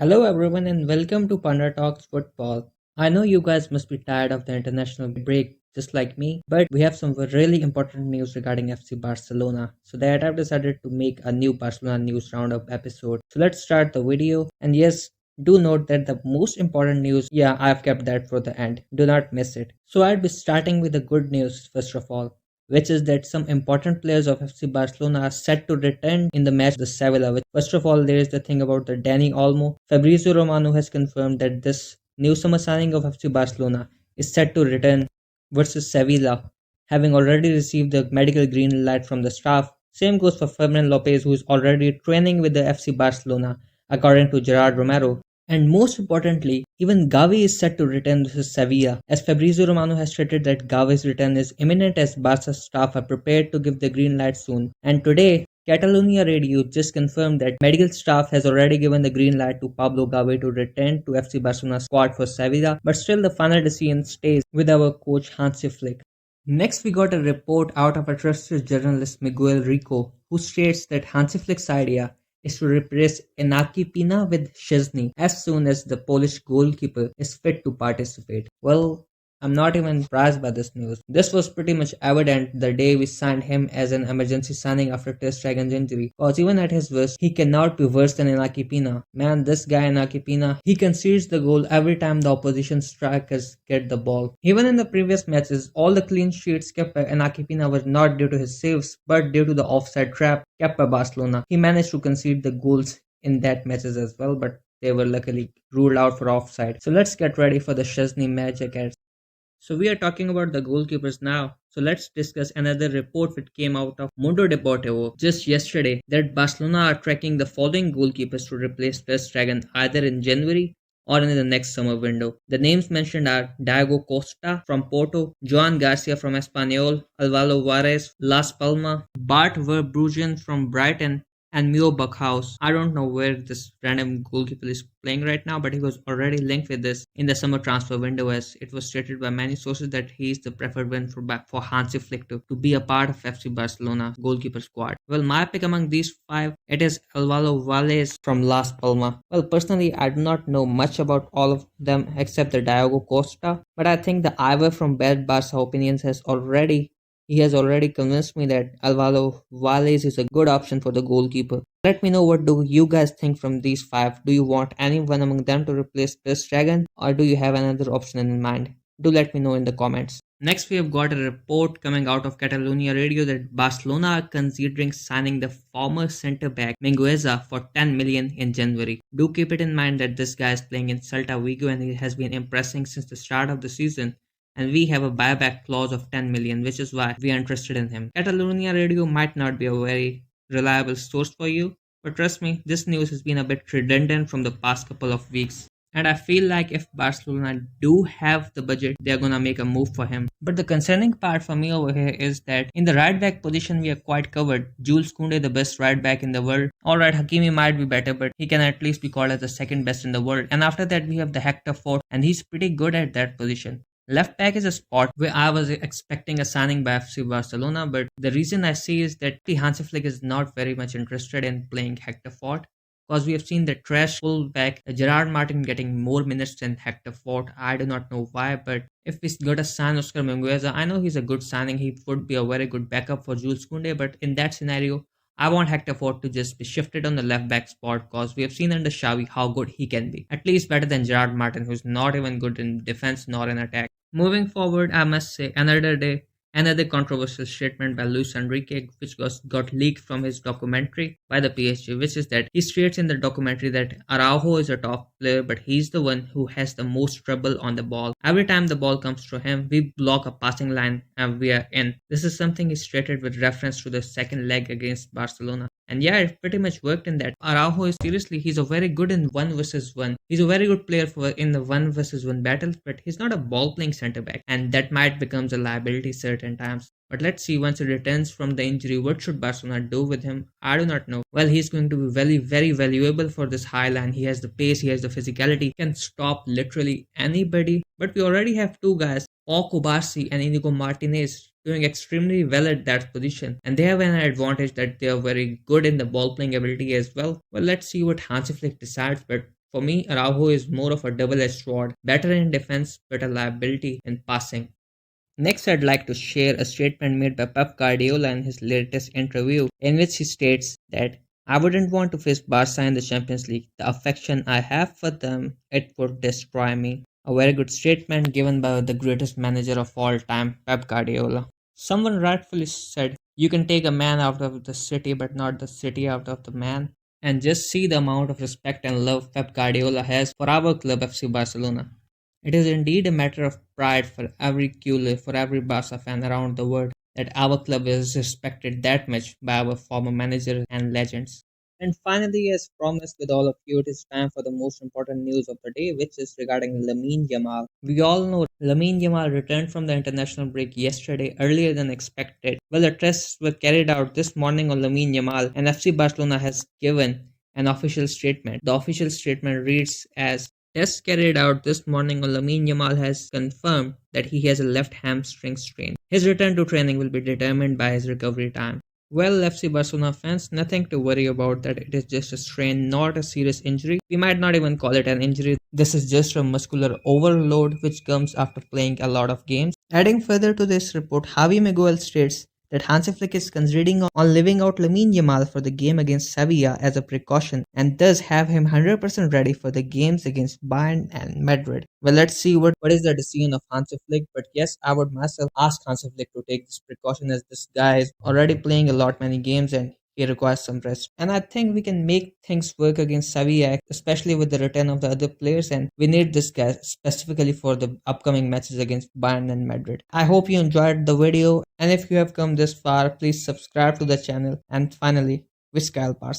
Hello everyone and welcome to Panda Talks Football. I know you guys must be tired of the international break just like me, but we have some really important news regarding FC Barcelona. So that I've decided to make a new Barcelona news roundup episode. So let's start the video. And yes, do note that the most important news, yeah, I've kept that for the end. Do not miss it. So I'll be starting with the good news first of all, which is that some important players of FC Barcelona are set to return in the match the Sevilla. Which, first of all, there is the thing about the Danny Olmo. Fabrizio Romano has confirmed that this new summer signing of FC Barcelona is set to return versus Sevilla, having already received the medical green light from the staff. Same goes for ferminlopez, who is already training with the FC Barcelona, according to Gerard Romero. And most importantly, even Gavi is set to return to Sevilla, as Fabrizio Romano has stated that Gavi's return is imminent as Barca staff are prepared to give the green light soon. And today, Catalonia Radio just confirmed that medical staff has already given the green light to Pablo Gavi to return to FC Barcelona squad for Sevilla, but still the final decision stays with our coach Hansi Flick. Next, we got a report out of a trusted journalist Miguel Rico, who states that Hansi Flick's idea is to replace Enrique Pina with Szczesny as soon as the Polish goalkeeper is fit to participate. Well, I'm not even surprised by this news. This was pretty much evident the day we signed him as an emergency signing after Ter Stegen's injury. Cause even at his worst, he cannot be worse than Enrique Pina. Man, this guy Enrique Pina, he concedes the goal every time the opposition strikers get the ball. Even in the previous matches, all the clean sheets kept by Enrique Pina were not due to his saves, but due to the offside trap kept by Barcelona. He managed to concede the goals in that matches as well, but they were luckily ruled out for offside. So let's get ready for the Szczesny magic. So we are talking about the goalkeepers now. So let's discuss another report that came out of Mundo Deportivo just yesterday that Barcelona are tracking the following goalkeepers to replace Ter Stegen either in January or in the next summer window. The names mentioned are Diego Costa from Porto, Joan Garcia from Espanyol, Alvaro Juarez, Las Palmas, Bart Verbruggen from Brighton, and Mio Buckhouse. I don't know where this random goalkeeper is playing right now, but he was already linked with this in the summer transfer window, as it was stated by many sources that he is the preferred one for Hansi Flick to be a part of FC Barcelona goalkeeper squad. Well, my pick among these five, it is Alvaro Valles from Las Palmas. Well, personally, I do not know much about all of them except the Diego Costa, but I think the Ivor from Bad Barca Opinions he has already convinced me that Alvaro Valles is a good option for the goalkeeper. Let me know what do you guys think from these five. Do you want anyone among them to replace Ter Stegen, or do you have another option in mind? Do let me know in the comments. Next, we have got a report coming out of Catalonia Radio that Barcelona are considering signing the former centre back Mingueza for 10 million in January. Do keep it in mind that this guy is playing in Celta Vigo and he has been impressing since the start of the season, and we have a buyback clause of 10 million, which is why we are interested in him. Catalonia Radio might not be a very reliable source for you, but trust me, this news has been a bit redundant from the past couple of weeks. And I feel like if Barcelona do have the budget, they're gonna make a move for him. But the concerning part for me over here is that in the right back position, we are quite covered. Jules Koundé, the best right back in the world. Alright, Hakimi might be better, but he can at least be called as the second best in the world. And after that, we have the Hector Fort, and he's pretty good at that position. Left back is a spot where I was expecting a signing by FC Barcelona, but the reason I see is that the Hansi Flick is not very much interested in playing Hector Fort, because we have seen the trash fullback Gerard Martin getting more minutes than Hector Fort. I do not know why, but if we got a sign Oscar Mingueza, I know he's a good signing. He would be a very good backup for Jules Koundé, but in that scenario, I want Hector Ford to just be shifted on the left back spot because we have seen under Xavi how good he can be. At least better than Gerard Martin, who's not even good in defense nor in attack. Moving forward, I must say another controversial statement by Luis Enrique, which got leaked from his documentary by the PSG, which is that he states in the documentary that Araujo is a top player, but he's the one who has the most trouble on the ball. Every time the ball comes to him, we block a passing line and we are in. This is something he stated with reference to the second leg against Barcelona. And yeah, it pretty much worked in that. Araujo is seriously, he's a very good in 1 versus 1. He's a very good player for in the 1 versus 1 battles, but he's not a ball playing centre back, and that might becomes a liability certain times. But let's see, once he returns from the injury, what should Barcelona do with him? I do not know. Well, he's going to be very, very valuable for this high line. He has the pace, he has the physicality, he can stop literally anybody. But we already have two guys, Pau Kubarsi and Inigo Martinez, doing extremely well at that position, and they have an advantage that they are very good in the ball playing ability as well. Well, let's see what Hansi Flick decides, but For me, Araujo is more of a double-edged sword, better in defense but a liability in passing. Next, I'd like to share a statement made by Pep Guardiola in his latest interview, in which he states that I wouldn't want to face Barca in the Champions League. The affection I have for them, it would destroy me. A very good statement given by the greatest manager of all time, Pep Guardiola. Someone rightfully said, you can take a man out of the city, but not the city out of the man. And just see the amount of respect and love Pep Guardiola has for our club FC Barcelona. It is indeed a matter of pride for every Culer, for every Barca fan around the world, that our club is respected that much by our former managers and legends. And finally, as promised with all of you, it is time for the most important news of the day, which is regarding Lamine Yamal. We all know Lamine Yamal returned from the international break yesterday earlier than expected. Well, the tests were carried out this morning on Lamine Yamal, and FC Barcelona has given an official statement. The official statement reads as tests carried out this morning on Lamine Yamal has confirmed that he has a left hamstring strain. His return to training will be determined by his recovery time. Well, FC Barcelona fans, nothing to worry about that it is just a strain, not a serious injury. We might not even call it an injury. This is just a muscular overload which comes after playing a lot of games. Adding further to this report, Javi Miguel states that Hansi Flick is considering on leaving out Lamine Yamal for the game against Sevilla as a precaution and thus have him 100% ready for the games against Bayern and Madrid. Well, let's see what is the decision of Hansi Flick, but yes, I would myself ask Hansi Flick to take this precaution as this guy is already playing a lot many games and he requires some rest. And I think we can make things work against Sevilla, especially with the return of the other players. And we need this guy specifically for the upcoming matches against Bayern and Madrid. I hope you enjoyed the video. And if you have come this far, please subscribe to the channel. And finally, wish Kyle Parsons.